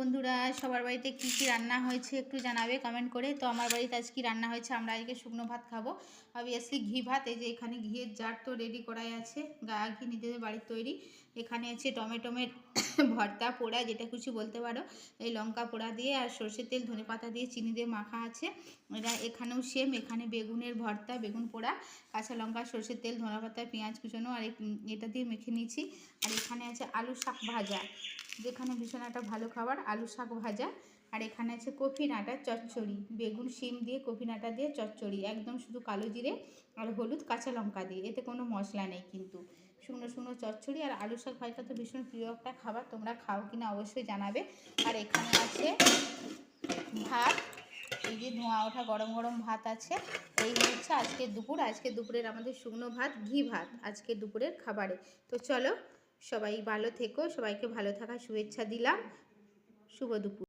বন্ধুরা, সবার বাড়িতে কি কি রান্না হয়েছে একটু জানাবে কমেন্ট করে। তো আমার বাড়িতে আজ কি রান্না হয়েছে, আমরা আজকে শুকনো ভাত খাবো। অবভিয়াসলি ঘি ভাত। এই যে এখানে ঘিয়ের জার তো রেডি করাই আছে, গায়ে ঘি নিজেদের বাড়ির তৈরি। এখানে আছে টমেটোমের ভর্তা, পোড়া, যেটা কিছু বলতে পারো। এই লঙ্কা পোড়া দিয়ে আর সর্ষের তেল ধনে পাতা দিয়ে চিনি দিয়ে মাখা আছে। এখানেও সেম, এখানে বেগুনের ভর্তা, বেগুন পোড়া, কাঁচা লঙ্কা, সর্ষের তেল, ধনে পাতা, পেঁয়াজ কুচানো আর এটা দিয়ে মেখে নিয়েছি। আর এখানে আছে আলু শাক ভাজা, যেখানে ভীষণ একটা ভালো খাবার, আলু শাক ভাজা। আর এখানে আছে কফি নাটার চচ্চড়ি, বেগুন শিম দিয়ে কফি নাটা দিয়ে চচ্চড়ি, একদম শুধু কালো জিরে আর হলুদ কাঁচা লঙ্কা দিয়ে, এতে কোনো মশলা নেই কিন্তু। শুকনো শুকনো চচ্চড়ি আর আলু শাক ভাজা তো ভীষণ প্রিয় একটা খাবার, তোমরা খাও কিনা অবশ্যই জানাবে। আর এখানে আছে ভাত, এই যে ধোঁয়া ওঠা গরম গরম ভাত আছে। এই হচ্ছে আজকে দুপুর, আজকে দুপুরের আমাদের শুকনো ভাত, ঘি ভাত আজকে দুপুরের খাবারে। তো চলো, সবাই ভালো থেকো, সবাইকে ভালো থাকার শুভেচ্ছা দিলাম। শুভ দুপুর।